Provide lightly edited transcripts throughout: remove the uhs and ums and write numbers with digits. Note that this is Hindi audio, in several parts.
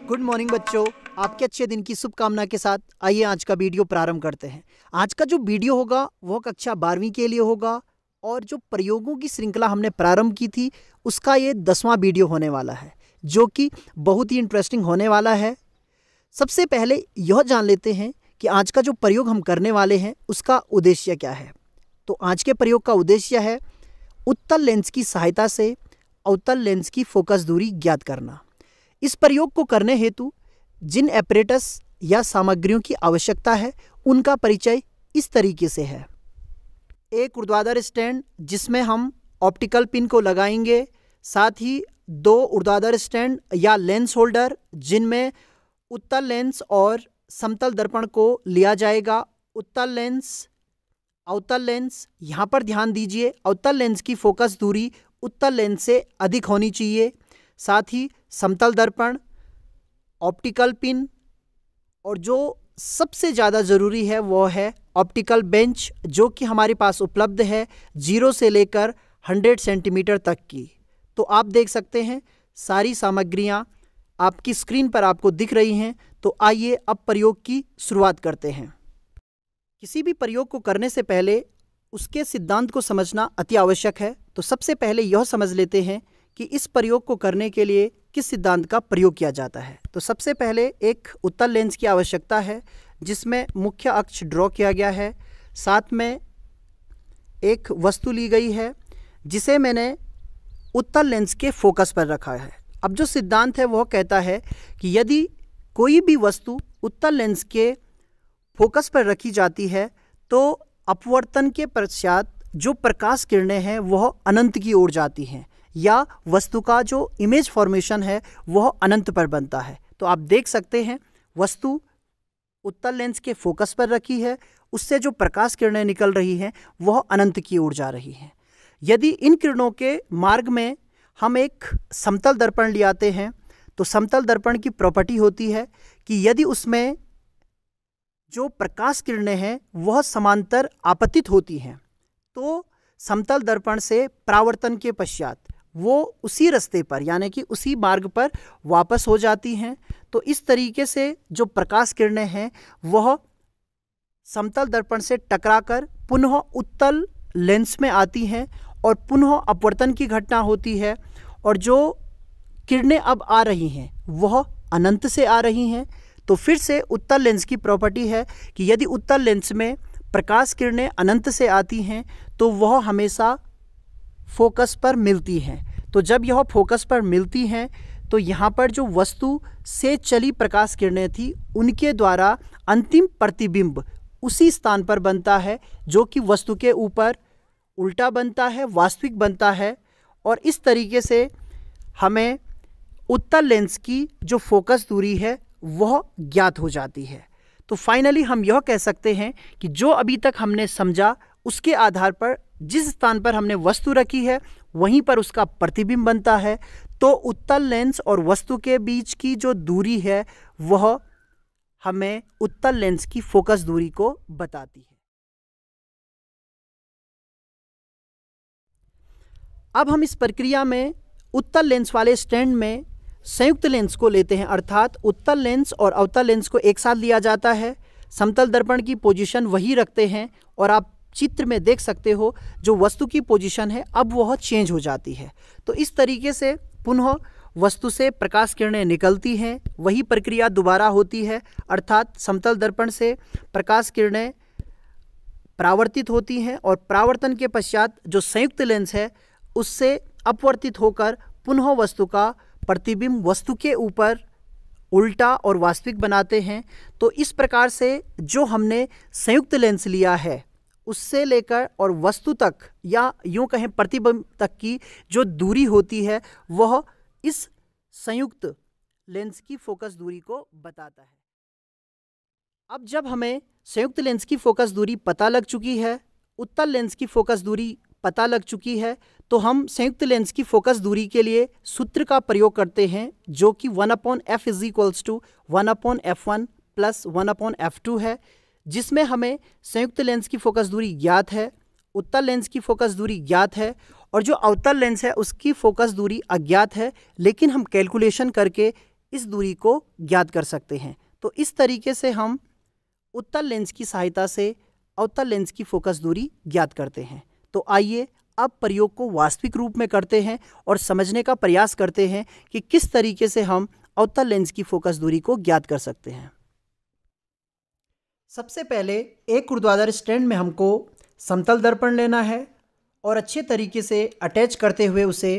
गुड मॉर्निंग बच्चों, आपके अच्छे दिन की शुभकामना के साथ आइए आज का वीडियो प्रारंभ करते हैं। आज का जो वीडियो होगा वह कक्षा 12वीं के लिए होगा और जो प्रयोगों की श्रृंखला हमने प्रारंभ की थी उसका ये 10वां वीडियो होने वाला है, जो कि बहुत ही इंटरेस्टिंग होने वाला है। सबसे पहले यह जान लेते हैं कि आज का जो प्रयोग हम करने वाले हैं उसका उद्देश्य क्या है। तो आज के प्रयोग का उद्देश्य है उत्तल लेंस की सहायता से अवतल लेंस की फोकस दूरी ज्ञात करना। इस प्रयोग को करने हेतु जिन एपरेटस या सामग्रियों की आवश्यकता है उनका परिचय इस तरीके से है। एक ऊर्ध्वाधर स्टैंड जिसमें हम ऑप्टिकल पिन को लगाएंगे, साथ ही 2 ऊर्ध्वाधर स्टैंड या लेंस होल्डर जिनमें उत्तल लेंस और समतल दर्पण को लिया जाएगा। उत्तल लेंस, अवतल लेंस, यहाँ पर ध्यान दीजिए, अवतल लेंस की फोकस दूरी उत्तल लेंस से अधिक होनी चाहिए। साथ ही समतल दर्पण, ऑप्टिकल पिन और जो सबसे ज़्यादा ज़रूरी है वो है ऑप्टिकल बेंच, जो कि हमारे पास उपलब्ध है 0 से लेकर 100 सेंटीमीटर तक की। तो आप देख सकते हैं सारी सामग्रियां आपकी स्क्रीन पर आपको दिख रही हैं। तो आइए अब प्रयोग की शुरुआत करते हैं। किसी भी प्रयोग को करने से पहले उसके सिद्धांत को समझना अति आवश्यक है। तो सबसे पहले यह समझ लेते हैं कि इस प्रयोग को करने के लिए किस सिद्धांत का प्रयोग किया जाता है। तो सबसे पहले एक उत्तल लेंस की आवश्यकता है जिसमें मुख्य अक्ष ड्रॉ किया गया है। साथ में एक वस्तु ली गई है जिसे मैंने उत्तल लेंस के फोकस पर रखा है। अब जो सिद्धांत है वह कहता है कि यदि कोई भी वस्तु उत्तल लेंस के फोकस पर रखी जाती है तो अपवर्तन के पश्चात जो प्रकाश किरणें हैं वह अनंत की ओर जाती हैं, या वस्तु का जो इमेज फॉर्मेशन है वह अनंत पर बनता है। तो आप देख सकते हैं वस्तु उत्तल लेंस के फोकस पर रखी है, उससे जो प्रकाश किरणें निकल रही हैं वह अनंत की ओर जा रही हैं। यदि इन किरणों के मार्ग में हम एक समतल दर्पण ले आते हैं तो समतल दर्पण की प्रॉपर्टी होती है कि यदि उसमें जो प्रकाश किरणें हैं वह समांतर आपतित होती हैं तो समतल दर्पण से परावर्तन के पश्चात वो उसी रास्ते पर यानी कि उसी मार्ग पर वापस हो जाती हैं। तो इस तरीके से जो प्रकाश किरणें हैं वह समतल दर्पण से टकराकर पुनः उत्तल लेंस में आती हैं और पुनः अपवर्तन की घटना होती है, और जो किरणें अब आ रही हैं वह अनंत से आ रही हैं। तो फिर से उत्तल लेंस की प्रॉपर्टी है कि यदि उत्तल लेंस में प्रकाश किरणें अनंत से आती हैं तो वह हमेशा फोकस पर मिलती हैं। तो जब यह फोकस पर मिलती हैं तो यहाँ पर जो वस्तु से चली प्रकाश किरणें थी उनके द्वारा अंतिम प्रतिबिंब उसी स्थान पर बनता है जो कि वस्तु के ऊपर उल्टा बनता है, वास्तविक बनता है। और इस तरीके से हमें उत्तल लेंस की जो फोकस दूरी है वह ज्ञात हो जाती है। तो फाइनली हम यह कह सकते हैं कि जो अभी तक हमने समझा उसके आधार पर जिस स्थान पर हमने वस्तु रखी है वहीं पर उसका प्रतिबिंब बनता है। तो उत्तल लेंस और वस्तु के बीच की जो दूरी है वह हमें उत्तल लेंस की फोकस दूरी को बताती है। अब हम इस प्रक्रिया में उत्तल लेंस वाले स्टैंड में संयुक्त लेंस को लेते हैं, अर्थात उत्तल लेंस और अवतल लेंस को एक साथ लिया जाता है। समतल दर्पण की पोजीशन वही रखते हैं और आप चित्र में देख सकते हो जो वस्तु की पोजीशन है अब वह चेंज हो जाती है। तो इस तरीके से पुनः वस्तु से प्रकाश किरणें निकलती हैं, वही प्रक्रिया दोबारा होती है, अर्थात समतल दर्पण से प्रकाश किरणें परावर्तित होती हैं और परावर्तन के पश्चात जो संयुक्त लेंस है उससे अपवर्तित होकर पुनः वस्तु का प्रतिबिंब वस्तु के यूपर उल्टा और वास्तविक बनाते हैं। तो इस प्रकार से जो हमने संयुक्त लेंस लिया है उससे लेकर और वस्तु तक या यूं कहें प्रतिबिंब तक की जो दूरी होती है वह इस संयुक्त लेंस की फोकस दूरी को बताता है। अब जब हमें संयुक्त लेंस की फोकस दूरी पता लग चुकी है, उत्तल लेंस की फोकस दूरी पता लग चुकी है, तो हम संयुक्त लेंस की फोकस दूरी के लिए सूत्र का प्रयोग करते हैं जो कि 1/f = 1/f1 + 1/f2 है, जिसमें हमें संयुक्त लेंस की फोकस दूरी ज्ञात है, उत्तल लेंस की फोकस दूरी ज्ञात है और जो अवतल लेंस है उसकी फोकस दूरी अज्ञात है। लेकिन हम कैलकुलेशन करके इस दूरी को ज्ञात कर सकते हैं। तो इस तरीके से हम उत्तल लेंस की सहायता से अवतल लेंस की फोकस दूरी ज्ञात करते हैं। तो आइए अब प्रयोग को वास्तविक रूप में करते हैं और समझने का प्रयास करते हैं कि किस तरीके से हम अवतल लेंस की फोकस दूरी को ज्ञात कर सकते हैं। सबसे पहले एक ऊर्ध्वाधर स्टैंड में हमको समतल दर्पण लेना है और अच्छे तरीके से अटैच करते हुए उसे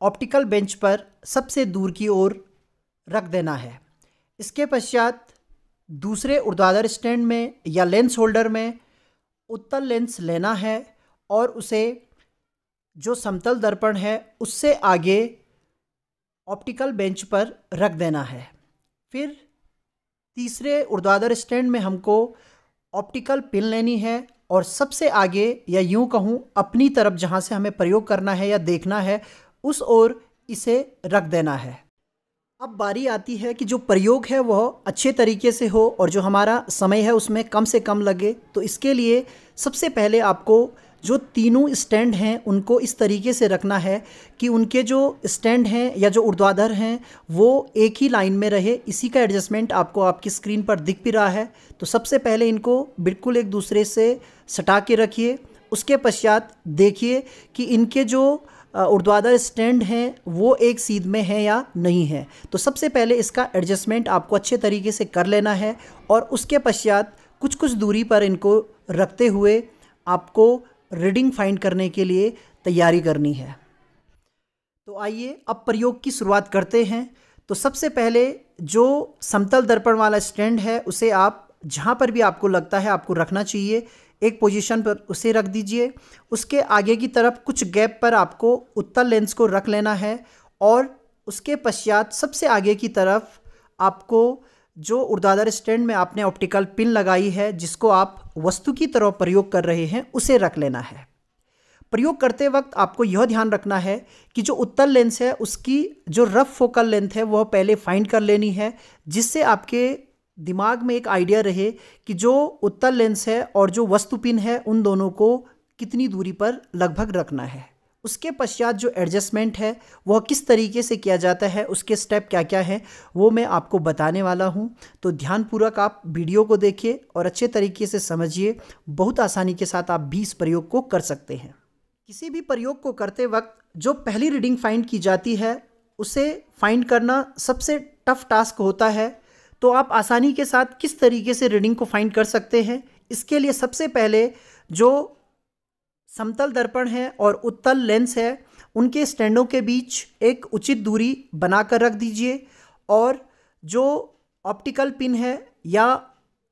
ऑप्टिकल बेंच पर सबसे दूर की ओर रख देना है। इसके पश्चात दूसरे ऊर्ध्वाधर स्टैंड में या लेंस होल्डर में उत्तल लेंस लेना है और उसे जो समतल दर्पण है उससे आगे ऑप्टिकल बेंच पर रख देना है। फिर तीसरे ऊर्ध्वाधर स्टैंड में हमको ऑप्टिकल पिन लेनी है और सबसे आगे या यूं कहूं अपनी तरफ जहां से हमें प्रयोग करना है या देखना है उस ओर इसे रख देना है। अब बारी आती है कि जो प्रयोग है वह अच्छे तरीके से हो और जो हमारा समय है उसमें कम से कम लगे। तो इसके लिए सबसे पहले आपको जो तीनों स्टैंड हैं उनको इस तरीके से रखना है कि उनके जो स्टैंड हैं या जो ऊर्ध्वाधर हैं वो एक ही लाइन में रहे। इसी का एडजस्टमेंट आपको आपकी स्क्रीन पर दिख भी रहा है। तो सबसे पहले इनको बिल्कुल एक दूसरे से सटा के रखिए। उसके पश्चात देखिए कि इनके जो ऊर्ध्वाधर स्टैंड हैं वो एक सीध में है या नहीं है। तो सबसे पहले इसका एडजस्टमेंट आपको अच्छे तरीके से कर लेना है और उसके पश्चात कुछ कुछ दूरी पर इनको रखते हुए आपको रीडिंग फाइंड करने के लिए तैयारी करनी है। तो आइए अब प्रयोग की शुरुआत करते हैं। तो सबसे पहले जो समतल दर्पण वाला स्टैंड है उसे आप जहाँ पर भी आपको लगता है आपको रखना चाहिए एक पोजीशन पर उसे रख दीजिए। उसके आगे की तरफ कुछ गैप पर आपको उत्तल लेंस को रख लेना है और उसके पश्चात सबसे आगे की तरफ आपको जो ऊर्ध्वाधर स्टैंड में आपने ऑप्टिकल पिन लगाई है जिसको आप वस्तु की तरह प्रयोग कर रहे हैं उसे रख लेना है। प्रयोग करते वक्त आपको यह ध्यान रखना है कि जो उत्तल लेंस है उसकी जो रफ फोकल लेंथ है वह पहले फाइंड कर लेनी है, जिससे आपके दिमाग में एक आइडिया रहे कि जो उत्तल लेंस है और जो वस्तु पिन है उन दोनों को कितनी दूरी पर लगभग रखना है। उसके पश्चात जो एडजस्टमेंट है वह किस तरीके से किया जाता है, उसके स्टेप क्या क्या हैं वो मैं आपको बताने वाला हूं। तो ध्यानपूर्वक आप वीडियो को देखिए और अच्छे तरीके से समझिए। बहुत आसानी के साथ आप भी इस प्रयोग को कर सकते हैं। किसी भी प्रयोग को करते वक्त जो पहली रीडिंग फाइंड की जाती है उसे फाइंड करना सबसे टफ टास्क होता है। तो आप आसानी के साथ किस तरीके से रीडिंग को फाइंड कर सकते हैं, इसके लिए सबसे पहले जो समतल दर्पण है और उत्तल लेंस है उनके स्टैंडों के बीच एक उचित दूरी बनाकर रख दीजिए और जो ऑप्टिकल पिन है या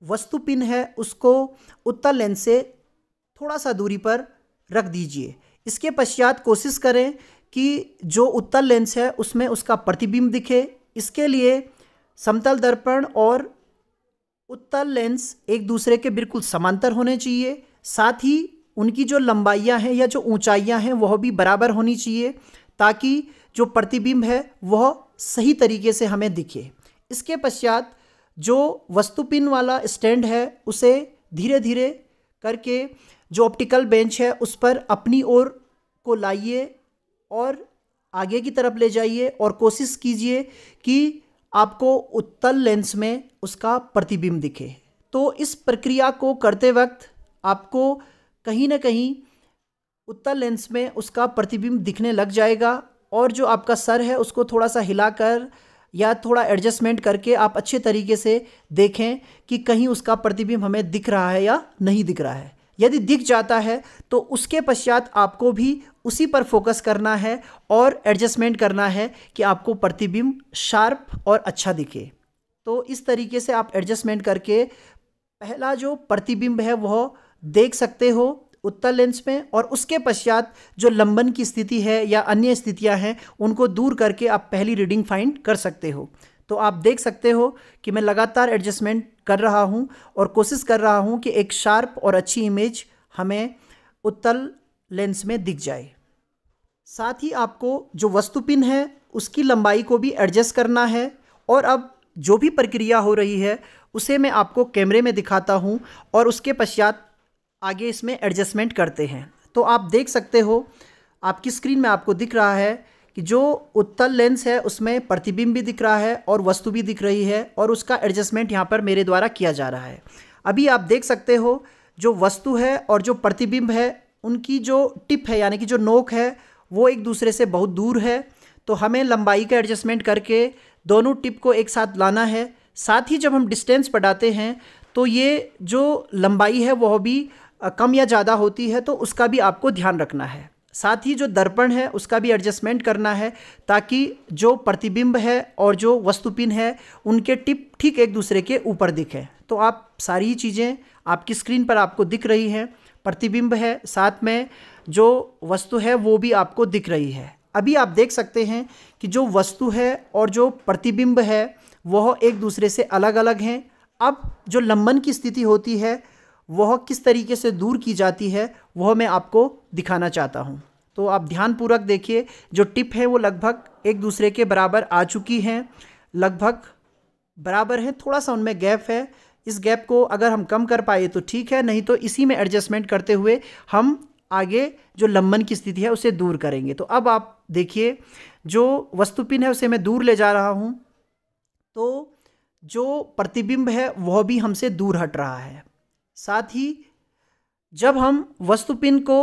वस्तु पिन है उसको उत्तल लेंस से थोड़ा सा दूरी पर रख दीजिए। इसके पश्चात कोशिश करें कि जो उत्तल लेंस है उसमें उसका प्रतिबिंब दिखे। इसके लिए समतल दर्पण और उत्तल लेंस एक दूसरे के बिल्कुल समांतर होने चाहिए, साथ ही उनकी जो लंबाइयां हैं या जो ऊंचाइयां हैं वह भी बराबर होनी चाहिए ताकि जो प्रतिबिंब है वह सही तरीके से हमें दिखे। इसके पश्चात जो वस्तु पिन वाला स्टैंड है उसे धीरे धीरे करके जो ऑप्टिकल बेंच है उस पर अपनी ओर को लाइए और आगे की तरफ ले जाइए और कोशिश कीजिए कि आपको उत्तल लेंस में उसका प्रतिबिंब दिखे। तो इस प्रक्रिया को करते वक्त आपको कहीं ना कहीं उत्तल लेंस में उसका प्रतिबिंब दिखने लग जाएगा और जो आपका सर है उसको थोड़ा सा हिलाकर या थोड़ा एडजस्टमेंट करके आप अच्छे तरीके से देखें कि कहीं उसका प्रतिबिंब हमें दिख रहा है या नहीं दिख रहा है। यदि दिख जाता है तो उसके पश्चात आपको भी उसी पर फोकस करना है और एडजस्टमेंट करना है कि आपको प्रतिबिंब शार्प और अच्छा दिखे। तो इस तरीके से आप एडजस्टमेंट करके पहला जो प्रतिबिंब है वह देख सकते हो उत्तल लेंस में और उसके पश्चात जो लंबन की स्थिति है या अन्य स्थितियां हैं उनको दूर करके आप पहली रीडिंग फाइंड कर सकते हो। तो आप देख सकते हो कि मैं लगातार एडजस्टमेंट कर रहा हूं और कोशिश कर रहा हूं कि एक शार्प और अच्छी इमेज हमें उत्तल लेंस में दिख जाए। साथ ही आपको जो वस्तु पिन है उसकी लंबाई को भी एडजस्ट करना है और अब जो भी प्रक्रिया हो रही है उसे मैं आपको कैमरे में दिखाता हूं और उसके पश्चात आगे इसमें एडजस्टमेंट करते हैं। तो आप देख सकते हो आपकी स्क्रीन में आपको दिख रहा है कि जो उत्तल लेंस है उसमें प्रतिबिंब भी दिख रहा है और वस्तु भी दिख रही है और उसका एडजस्टमेंट यहाँ पर मेरे द्वारा किया जा रहा है। अभी आप देख सकते हो जो वस्तु है और जो प्रतिबिंब है उनकी जो टिप है यानी कि जो नोक है वो एक दूसरे से बहुत दूर है। तो हमें लंबाई का एडजस्टमेंट करके दोनों टिप को एक साथ लाना है। साथ ही जब हम डिस्टेंस बढ़ाते हैं तो ये जो लंबाई है वह भी कम या ज़्यादा होती है, तो उसका भी आपको ध्यान रखना है। साथ ही जो दर्पण है उसका भी एडजस्टमेंट करना है ताकि जो प्रतिबिंब है और जो वस्तुपिन है उनके टिप ठीक एक दूसरे के ऊपर दिखे। तो आप सारी चीज़ें आपकी स्क्रीन पर आपको दिख रही हैं, प्रतिबिंब है, साथ में जो वस्तु है वो भी आपको दिख रही है। अभी आप देख सकते हैं कि जो वस्तु है और जो प्रतिबिंब है वह एक दूसरे से अलग अलग हैं। अब जो लंबन की स्थिति होती है वह किस तरीके से दूर की जाती है वह मैं आपको दिखाना चाहता हूँ। तो आप ध्यानपूर्वक देखिए, जो टिप है वो लगभग एक दूसरे के बराबर आ चुकी हैं, लगभग बराबर है, थोड़ा सा उनमें गैप है। इस गैप को अगर हम कम कर पाए तो ठीक है, नहीं तो इसी में एडजस्टमेंट करते हुए हम आगे जो लंबन की स्थिति है उसे दूर करेंगे। तो अब आप देखिए, जो वस्तुपिन है उसे मैं दूर ले जा रहा हूँ तो जो प्रतिबिंब है वह भी हमसे दूर हट रहा है। साथ ही जब हम वस्तुपिन को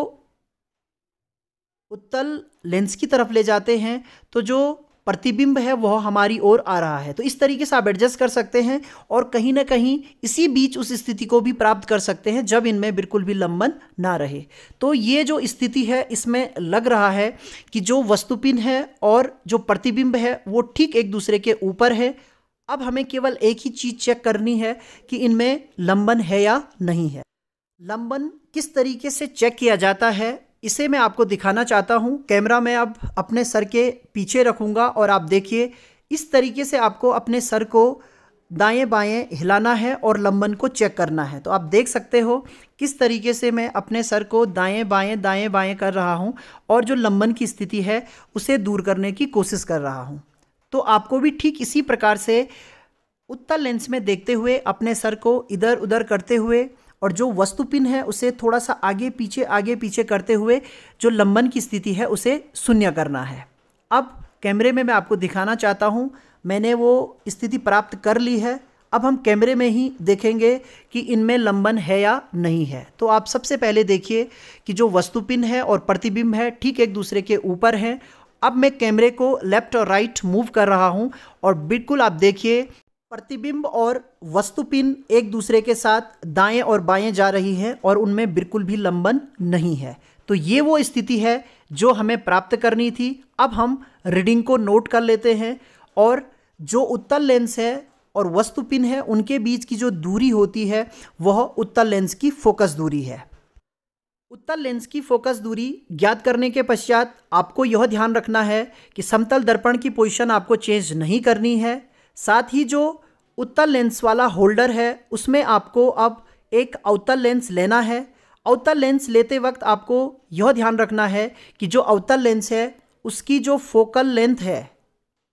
उत्तल लेंस की तरफ ले जाते हैं तो जो प्रतिबिंब है वह हमारी ओर आ रहा है। तो इस तरीके से आप एडजस्ट कर सकते हैं और कहीं ना कहीं इसी बीच उस स्थिति को भी प्राप्त कर सकते हैं जब इनमें बिल्कुल भी लंबन ना रहे। तो ये जो स्थिति है इसमें लग रहा है कि जो वस्तुपिन है और जो प्रतिबिंब है वो ठीक एक दूसरे के ऊपर है। अब हमें केवल एक ही चीज़ चेक करनी है कि इनमें लंबन है या नहीं है। लंबन किस तरीके से चेक किया जाता है इसे मैं आपको दिखाना चाहता हूँ। कैमरा मैं अब अपने सर के पीछे रखूँगा और आप देखिए, इस तरीके से आपको अपने सर को दाएं बाएं हिलाना है और लंबन को चेक करना है। तो आप देख सकते हो किस तरीके से मैं अपने सर को दाएं बाएं कर रहा हूँ और जो लंबन की स्थिति है उसे दूर करने की कोशिश कर रहा हूँ। तो आपको भी ठीक इसी प्रकार से उत्तल लेंस में देखते हुए अपने सर को इधर उधर करते हुए और जो वस्तुपिन है उसे थोड़ा सा आगे पीछे करते हुए जो लंबन की स्थिति है उसे शून्य करना है। अब कैमरे में मैं आपको दिखाना चाहता हूँ, मैंने वो स्थिति प्राप्त कर ली है। अब हम कैमरे में ही देखेंगे कि इनमें लंबन है या नहीं है। तो आप सबसे पहले देखिए कि जो वस्तुपिन है और प्रतिबिंब है ठीक एक दूसरे के ऊपर हैं। अब मैं कैमरे को लेफ्ट और राइट मूव कर रहा हूँ और बिल्कुल आप देखिए प्रतिबिंब और वस्तुपिन एक दूसरे के साथ दाएं और बाएं जा रही है और उनमें बिल्कुल भी लंबन नहीं है। तो ये वो स्थिति है जो हमें प्राप्त करनी थी। अब हम रीडिंग को नोट कर लेते हैं और जो उत्तल लेंस है और वस्तुपिन है उनके बीच की जो दूरी होती है वह उत्तल लेंस की फोकस दूरी है। उत्तल लेंस की फोकस दूरी ज्ञात करने के पश्चात आपको यह ध्यान रखना है कि समतल दर्पण की पोजीशन आपको चेंज नहीं करनी है। साथ ही जो उत्तल लेंस वाला होल्डर है उसमें आपको अब एक अवतल लेंस लेना है। अवतल लेंस लेते वक्त आपको यह ध्यान रखना है कि जो अवतल लेंस है उसकी जो फोकल लेंथ है,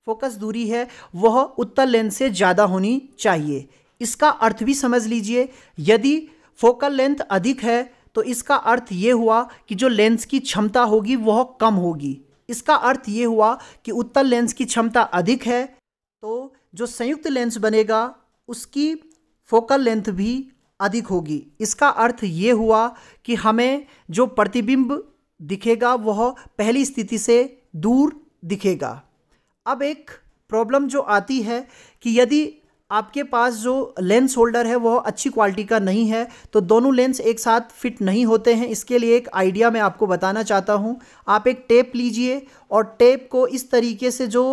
फोकस दूरी है, वह उत्तल लेंस से ज़्यादा होनी चाहिए। इसका अर्थ भी समझ लीजिए, यदि फोकल लेंथ अधिक है तो इसका अर्थ ये हुआ कि जो लेंस की क्षमता होगी वह कम होगी। इसका अर्थ ये हुआ कि उत्तल लेंस की क्षमता अधिक है तो जो संयुक्त लेंस बनेगा उसकी फोकल लेंथ भी अधिक होगी। इसका अर्थ ये हुआ कि हमें जो प्रतिबिंब दिखेगा वह पहली स्थिति से दूर दिखेगा। अब एक प्रॉब्लम जो आती है कि यदि आपके पास जो लेंस होल्डर है वह अच्छी क्वालिटी का नहीं है तो दोनों लेंस एक साथ फिट नहीं होते हैं। इसके लिए एक आइडिया मैं आपको बताना चाहता हूँ। आप एक टेप लीजिए और टेप को इस तरीके से जो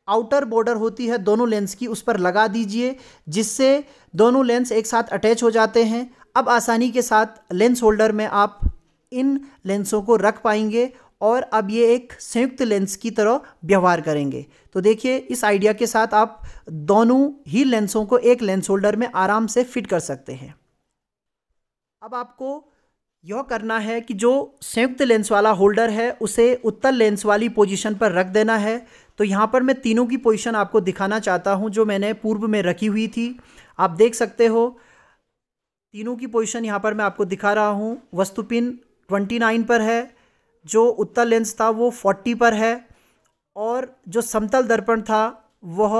आउटर बॉर्डर होती है दोनों लेंस की उस पर लगा दीजिए, जिससे दोनों लेंस एक साथ अटैच हो जाते हैं। अब आसानी के साथ लेंस होल्डर में आप इन लेंसों को रख पाएंगे और अब ये एक संयुक्त लेंस की तरह व्यवहार करेंगे। तो देखिए, इस आइडिया के साथ आप दोनों ही लेंसों को एक लेंस होल्डर में आराम से फिट कर सकते हैं। अब आपको यह करना है कि जो संयुक्त लेंस वाला होल्डर है उसे उत्तल लेंस वाली पोजीशन पर रख देना है। तो यहाँ पर मैं तीनों की पोजीशन आपको दिखाना चाहता हूँ जो मैंने पूर्व में रखी हुई थी। आप देख सकते हो तीनों की पोजीशन यहाँ पर मैं आपको दिखा रहा हूँ। वस्तुपिन 29 पर है, जो उत्तल लेंस था वो 40 पर है और जो समतल दर्पण था वह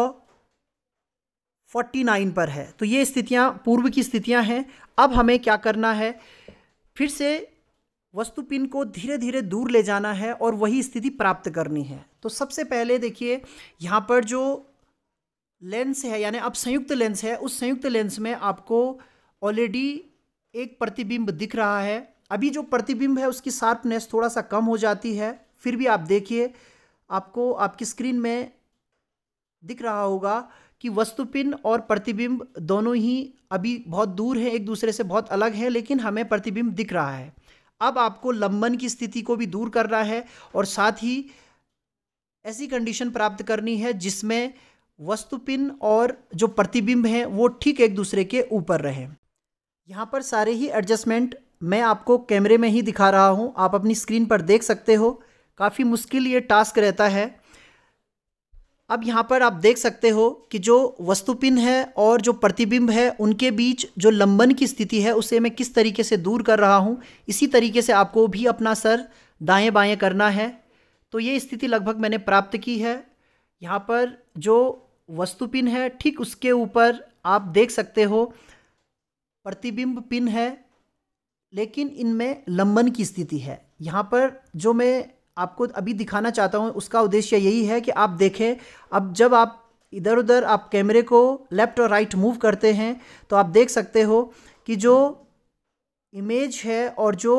49 पर है। तो ये स्थितियां पूर्व की स्थितियां हैं। अब हमें क्या करना है, फिर से वस्तु पिन को धीरे धीरे दूर ले जाना है और वही स्थिति प्राप्त करनी है। तो सबसे पहले देखिए यहाँ पर जो लेंस है, यानी अब संयुक्त लेंस है, उस संयुक्त लेंस में आपको ऑलरेडी एक प्रतिबिंब दिख रहा है। अभी जो प्रतिबिंब है उसकी शार्पनेस थोड़ा सा कम हो जाती है, फिर भी आप देखिए आपको आपकी स्क्रीन में दिख रहा होगा कि वस्तुपिन और प्रतिबिंब दोनों ही अभी बहुत दूर हैं, एक दूसरे से बहुत अलग हैं, लेकिन हमें प्रतिबिंब दिख रहा है। अब आपको लंबन की स्थिति को भी दूर करना है और साथ ही ऐसी कंडीशन प्राप्त करनी है जिसमें वस्तुपिन और जो प्रतिबिंब हैं वो ठीक एक दूसरे के ऊपर रहें। यहाँ पर सारे ही एडजस्टमेंट मैं आपको कैमरे में ही दिखा रहा हूँ, आप अपनी स्क्रीन पर देख सकते हो। काफ़ी मुश्किल ये टास्क रहता है। अब यहाँ पर आप देख सकते हो कि जो वस्तुपिन है और जो प्रतिबिंब है उनके बीच जो लंबन की स्थिति है उसे मैं किस तरीके से दूर कर रहा हूँ, इसी तरीके से आपको भी अपना सर दाएं बाएं करना है। तो ये स्थिति लगभग मैंने प्राप्त की है। यहाँ पर जो वस्तुपिन है ठीक उसके ऊपर आप देख सकते हो प्रतिबिंब पिन है, लेकिन इनमें लंबन की स्थिति है। यहाँ पर जो मैं आपको अभी दिखाना चाहता हूँ उसका उद्देश्य यही है कि आप देखें, अब जब आप इधर उधर आप कैमरे को लेफ़्ट और राइट मूव करते हैं तो आप देख सकते हो कि जो इमेज है और जो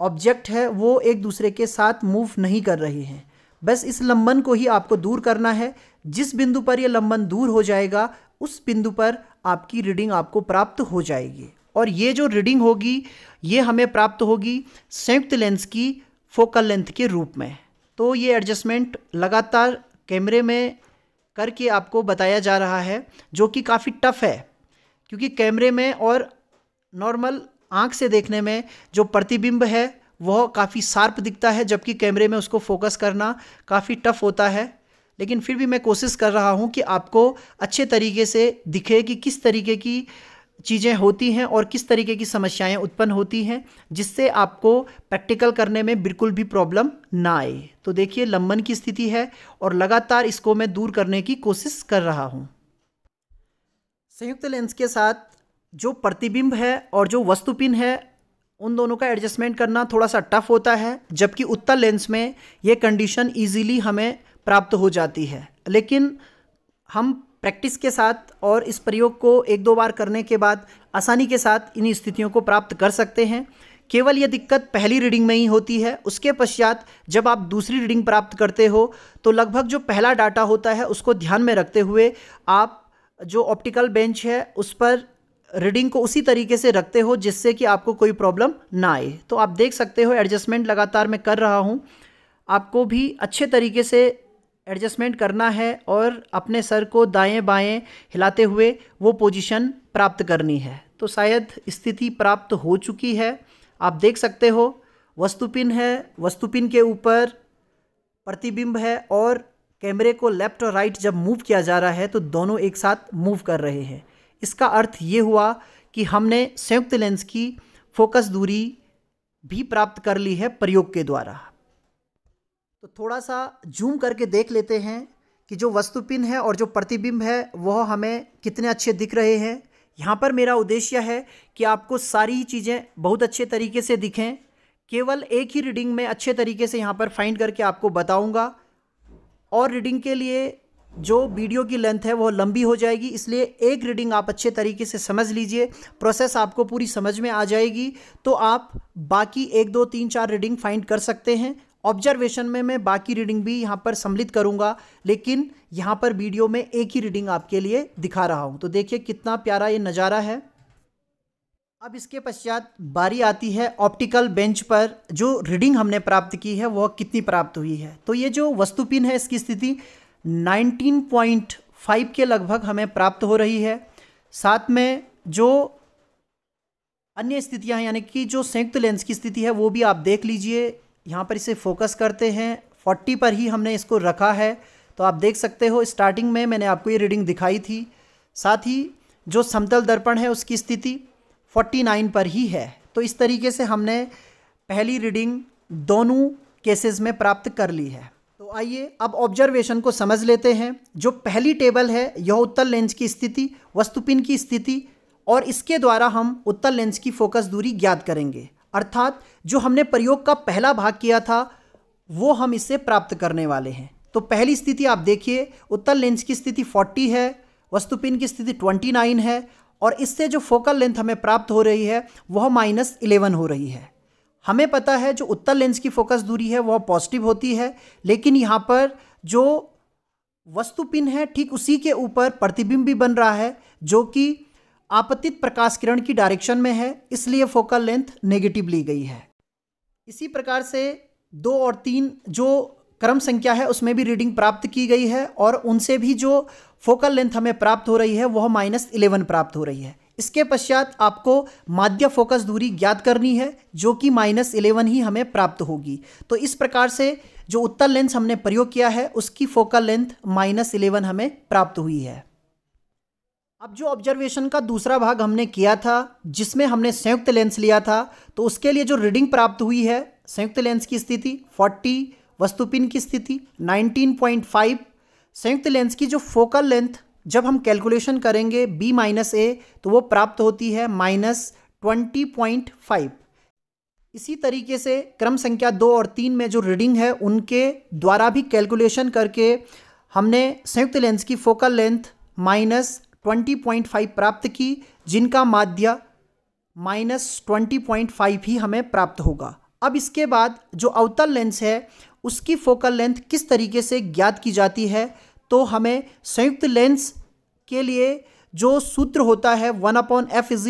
ऑब्जेक्ट है वो एक दूसरे के साथ मूव नहीं कर रहे हैं। बस इस लंबन को ही आपको दूर करना है। जिस बिंदु पर ये लंबन दूर हो जाएगा उस बिंदु पर आपकी रीडिंग आपको प्राप्त हो जाएगी, और ये जो रीडिंग होगी ये हमें प्राप्त होगी संयुक्त लेंस की फोकल लेंथ के रूप में। तो ये एडजस्टमेंट लगातार कैमरे में करके आपको बताया जा रहा है, जो कि काफ़ी टफ है, क्योंकि कैमरे में और नॉर्मल आँख से देखने में जो प्रतिबिंब है वह काफ़ी शार्प दिखता है, जबकि कैमरे में उसको फोकस करना काफ़ी टफ होता है। लेकिन फिर भी मैं कोशिश कर रहा हूँ कि आपको अच्छे तरीके से दिखे कि किस तरीके की चीज़ें होती हैं और किस तरीके की समस्याएं उत्पन्न होती हैं, जिससे आपको प्रैक्टिकल करने में बिल्कुल भी प्रॉब्लम ना आए। तो देखिए लंबन की स्थिति है और लगातार इसको मैं दूर करने की कोशिश कर रहा हूँ। संयुक्त लेंस के साथ जो प्रतिबिंब है और जो वस्तुपिन है उन दोनों का एडजस्टमेंट करना थोड़ा सा टफ होता है, जबकि उत्तल लेंस में ये कंडीशन ईजीली हमें प्राप्त हो जाती है। लेकिन हम प्रैक्टिस के साथ और इस प्रयोग को एक दो बार करने के बाद आसानी के साथ इन स्थितियों को प्राप्त कर सकते हैं। केवल ये दिक्कत पहली रीडिंग में ही होती है। उसके पश्चात जब आप दूसरी रीडिंग प्राप्त करते हो तो लगभग जो पहला डाटा होता है उसको ध्यान में रखते हुए आप जो ऑप्टिकल बेंच है उस पर रीडिंग को उसी तरीके से रखते हो जिससे कि आपको कोई प्रॉब्लम ना आए। तो आप देख सकते हो एडजस्टमेंट लगातार मैं कर रहा हूँ। आपको भी अच्छे तरीके से एडजस्टमेंट करना है और अपने सर को दाएं बाएं हिलाते हुए वो पोजीशन प्राप्त करनी है। तो शायद स्थिति प्राप्त हो चुकी है। आप देख सकते हो वस्तुपिन है, वस्तुपिन के ऊपर प्रतिबिंब है और कैमरे को लेफ़्ट और राइट जब मूव किया जा रहा है तो दोनों एक साथ मूव कर रहे हैं। इसका अर्थ ये हुआ कि हमने संयुक्त लेंस की फोकस दूरी भी प्राप्त कर ली है प्रयोग के द्वारा। तो थोड़ा सा जूम करके देख लेते हैं कि जो वस्तुपिन है और जो प्रतिबिंब है वह हमें कितने अच्छे दिख रहे हैं। यहाँ पर मेरा उद्देश्य है कि आपको सारी चीज़ें बहुत अच्छे तरीके से दिखें। केवल एक ही रीडिंग में अच्छे तरीके से यहाँ पर फाइंड करके आपको बताऊँगा, और रीडिंग के लिए जो वीडियो की लेंथ है वो लंबी हो जाएगी, इसलिए एक रीडिंग आप अच्छे तरीके से समझ लीजिए। प्रोसेस आपको पूरी समझ में आ जाएगी तो आप बाकी 1 2 3 4 रीडिंग फाइंड कर सकते हैं। ऑब्जर्वेशन में मैं बाकी रीडिंग भी यहाँ पर सम्मिलित करूँगा, लेकिन यहाँ पर वीडियो में एक ही रीडिंग आपके लिए दिखा रहा हूँ। तो देखिए कितना प्यारा ये नज़ारा है। अब इसके पश्चात बारी आती है ऑप्टिकल बेंच पर जो रीडिंग हमने प्राप्त की है वह कितनी प्राप्त हुई है। तो ये जो वस्तुपिन है इसकी स्थिति 19.5 के लगभग हमें प्राप्त हो रही है। साथ में जो अन्य स्थितियां हैं यानी कि जो संयुक्त लेंस की स्थिति है वो भी आप देख लीजिए। यहाँ पर इसे फोकस करते हैं, 40 पर ही हमने इसको रखा है। तो आप देख सकते हो स्टार्टिंग में मैंने आपको ये रीडिंग दिखाई थी। साथ ही जो समतल दर्पण है उसकी स्थिति 49 पर ही है। तो इस तरीके से हमने पहली रीडिंग दोनों केसेस में प्राप्त कर ली है। तो तो आइए अब ऑब्जर्वेशन को समझ लेते हैं। जो पहली टेबल है यह उत्तल लेंस की स्थिति, वस्तुपिन की स्थिति, और इसके द्वारा हम उत्तल लेंस की फोकस दूरी ज्ञात करेंगे। अर्थात जो हमने प्रयोग का पहला भाग किया था वो हम इससे प्राप्त करने वाले हैं। तो पहली स्थिति आप देखिए, उत्तल लेंस की स्थिति 40 है, वस्तुपिन की स्थिति 29 है, और इससे जो फोकल लेंथ हमें प्राप्त हो रही है वह -11 हो रही है। हमें पता है जो उत्तल लेंस की फोकस दूरी है वह पॉजिटिव होती है, लेकिन यहाँ पर जो वस्तुपिन है ठीक उसी के ऊपर प्रतिबिंब भी बन रहा है जो कि आपतित प्रकाश किरण की डायरेक्शन में है, इसलिए फोकल लेंथ नेगेटिव ली गई है। इसी प्रकार से 2 और 3 जो क्रम संख्या है उसमें भी रीडिंग प्राप्त की गई है, और उनसे भी जो फोकल लेंथ हमें प्राप्त हो रही है वह -11 प्राप्त हो रही है। इसके पश्चात आपको माध्य फोकस दूरी ज्ञात करनी है जो कि -11 ही हमें प्राप्त होगी। तो इस प्रकार से जो उत्तल लेंस हमने प्रयोग किया है उसकी फोकल लेंथ -11 हमें प्राप्त हुई है। अब जो ऑब्जर्वेशन का दूसरा भाग हमने किया था जिसमें हमने संयुक्त लेंस लिया था, तो उसके लिए जो रीडिंग प्राप्त हुई है, संयुक्त लेंस की स्थिति 40, वस्तुपिन की स्थिति 19.5, संयुक्त लेंस की जो फोकल लेंथ जब हम कैलकुलेशन करेंगे B-A तो वो प्राप्त होती है -20.5। इसी तरीके से क्रम संख्या 2 और 3 में जो रीडिंग है उनके द्वारा भी कैलकुलेशन करके हमने संयुक्त लेंस की फोकल लेंथ -20.5 प्राप्त की, जिनका माध्य -20.5 ही हमें प्राप्त होगा। अब इसके बाद जो अवतल लेंस है उसकी फोकल लेंथ किस तरीके से ज्ञात की जाती है, तो हमें संयुक्त लेंस के लिए जो सूत्र होता है 1/f =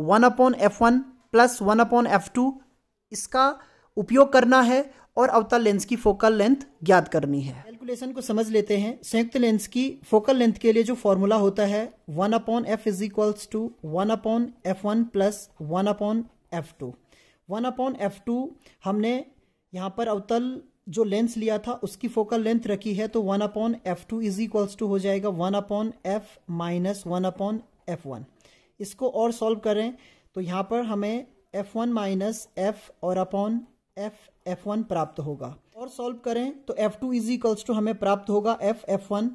1/f1 + 1/f2, इसका उपयोग करना है और अवतल लेंस की फोकल लेंथ ज्ञात करनी है। कैलकुलेशन को समझ लेते हैं। संयुक्त लेंस की फोकल लेंथ के लिए जो फॉर्मूला होता है 1/f = 1/f1 + 1/f2। 1/f2 हमने यहाँ पर अवतल जो लेंस लिया था उसकी फोकल लेंथ रखी है, तो 1/f2 = हो जाएगा 1/f - 1/f1। इसको और सॉल्व करें तो यहाँ पर हमें f1 - f और अपॉन f1 प्राप्त होगा। और सॉल्व करें तो f2 = हमें प्राप्त होगा f1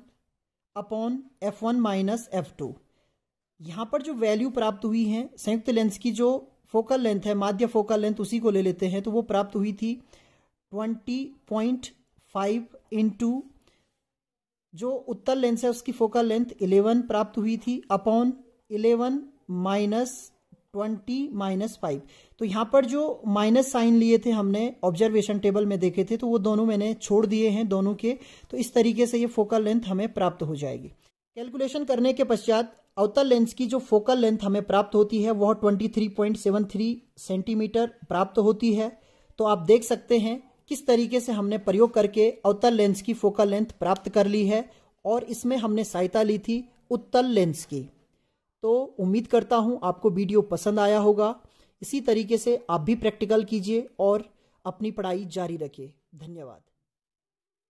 अपॉन f1 - f2। यहाँ पर जो वैल्यू प्राप्त हुई है संयुक्त लेंस की जो फोकल लेंथ है, माध्य फोकल लेंथ, उसी को ले लेते हैं, तो वो प्राप्त हुई थी 20.5 इंटू जो उत्तल लेंस है उसकी फोकल लेंथ 11 प्राप्त हुई थी, अपॉन 11 - 20 - 5। तो यहाँ पर जो माइनस साइन लिए थे हमने ऑब्जर्वेशन टेबल में देखे थे, तो वो दोनों मैंने छोड़ दिए हैं दोनों के। तो इस तरीके से ये फोकल लेंथ हमें प्राप्त हो जाएगी। कैलकुलेशन करने के पश्चात अवतल लेंस की जो फोकल लेंथ हमें प्राप्त होती है वह 23.73 सेंटीमीटर प्राप्त होती है। तो आप देख सकते हैं किस तरीके से हमने प्रयोग करके अवतल लेंस की फोकल लेंथ प्राप्त कर ली है, और इसमें हमने सहायता ली थी उत्तल लेंस की। तो उम्मीद करता हूं आपको वीडियो पसंद आया होगा। इसी तरीके से आप भी प्रैक्टिकल कीजिए और अपनी पढ़ाई जारी रखिए। धन्यवाद।